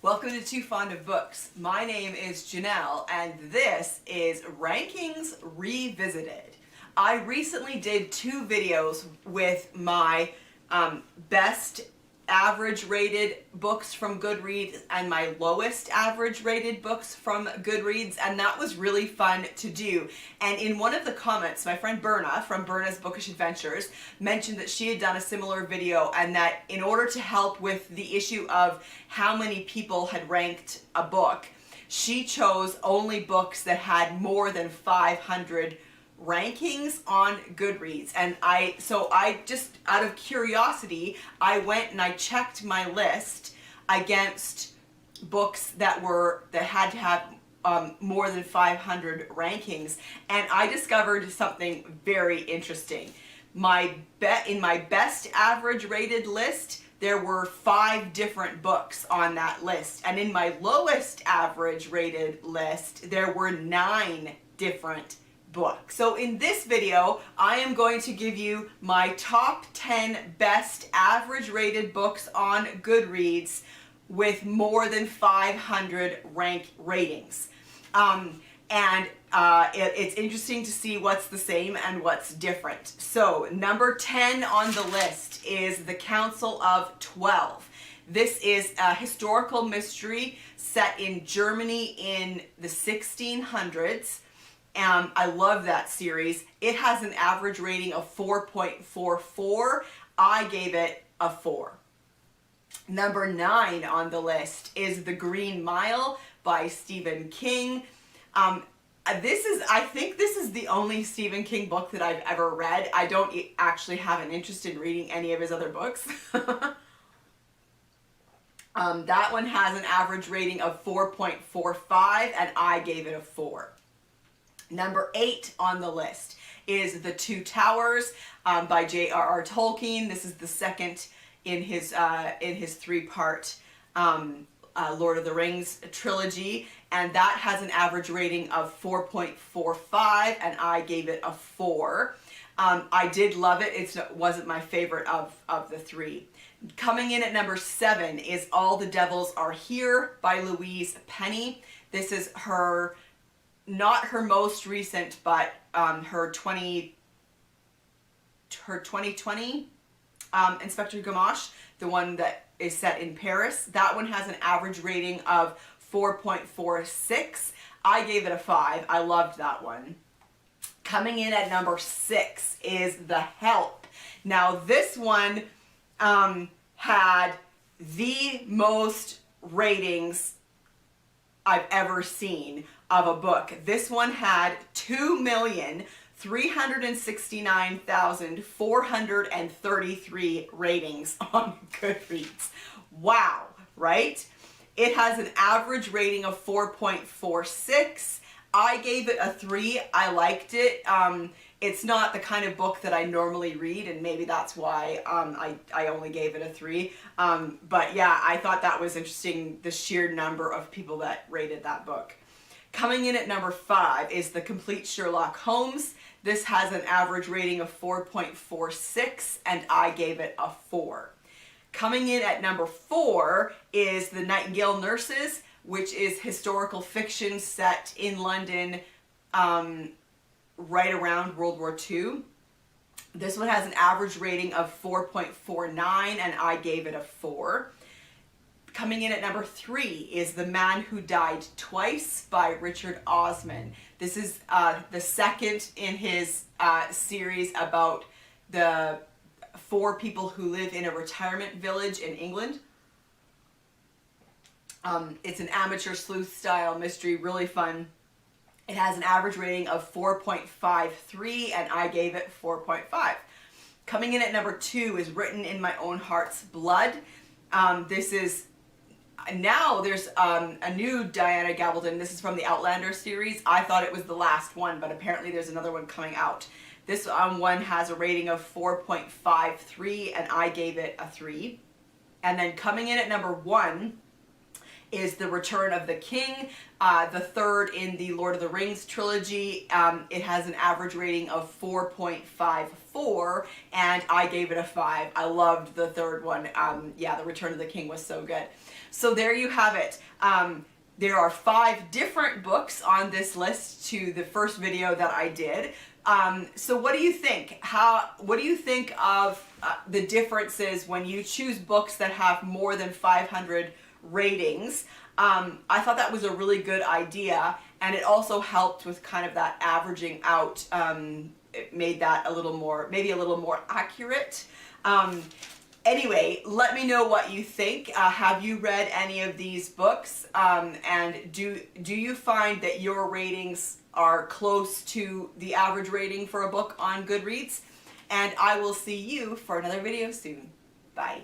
Welcome to Too Fond of Books. My name is Janelle and this is Rankings Revisited. I recently did two videos with my best average rated books from Goodreads and my lowest average rated books from Goodreads, and that was really fun to do. And in one of the comments, my friend Berna from Berna's Bookish Adventures mentioned that she had done a similar video, and that in order to help with the issue of how many people had ranked a book, she chose only books that had more than 500 rankings on Goodreads. And I just out of curiosity, I went and I checked my list against books that had to have more than 500 rankings, and I discovered something very interesting. In my best average rated list, there were 5 different books on that list, and in my lowest average rated list, there were 9 different books. So in this video, I am going to give you my top 10 best average rated books on Goodreads with more than 500 ratings. It's interesting to see what's the same and what's different. So number 10 on the list is The Council of 12. This is a historical mystery set in Germany in the 1600s. I love that series. It has an average rating of 4.44. I gave it a 4. Number 9 on the list is The Green Mile by Stephen King. I think this is the only Stephen King book that I've ever read. I don't actually have an interest in reading any of his other books. That one has an average rating of 4.45 and I gave it a 4. Number 8 on the list is The Two Towers by J.R.R. Tolkien. This is the second in his 3-part Lord of the Rings trilogy, and that has an average rating of 4.45 and I gave it a 4. I did love it. It wasn't my favorite of the 3. Coming in at number 7 is All the Devils Are Here by Louise Penny. This is not her most recent, but her 2020 Inspector Gamache, the one that is set in Paris. That one has an average rating of 4.46. I gave it a 5. I loved that one. Coming in at number 6 is The Help. Now this one had the most ratings I've ever seen of a book. This one had 2,369,433 ratings on Goodreads. Wow, right? It has an average rating of 4.46. I gave it a 3. I liked it. It's not the kind of book that I normally read, and maybe that's why I only gave it a 3. But yeah, I thought that was interesting, the sheer number of people that rated that book. Coming in at number 5 is The Complete Sherlock Holmes. This has an average rating of 4.46 and I gave it a 4. Coming in at number 4 is The Nightingale Nurses, which is historical fiction set in London right around World War II. This one has an average rating of 4.49 and I gave it a 4. Coming in at number 3 is The Man Who Died Twice by Richard Osman. This is the second in his series about the 4 people who live in a retirement village in England. It's an amateur sleuth style mystery, really fun. It has an average rating of 4.53 and I gave it 4.5. Coming in at number 2 is Written in My Own Heart's Blood. Now there's a new Diana Gabaldon. This is from the Outlander series. I thought it was the last one, but apparently there's another one coming out. This one has a rating of 4.53 and I gave it a 3. And then coming in at number 1 is The Return of the King, the third in the Lord of the Rings trilogy. It has an average rating of 4.54, and I gave it a 5. I loved the third one. Yeah, The Return of the King was so good. So there you have it. There are 5 different books on this list to the first video that I did. So what do you think? What do you think of the differences when you choose books that have more than 500 ratings? I thought that was a really good idea, and it also helped with kind of that averaging out. It made that maybe a little more accurate. Anyway, let me know what you think. Have you read any of these books? And do you find that your ratings are close to the average rating for a book on Goodreads? And I will see you for another video soon. Bye.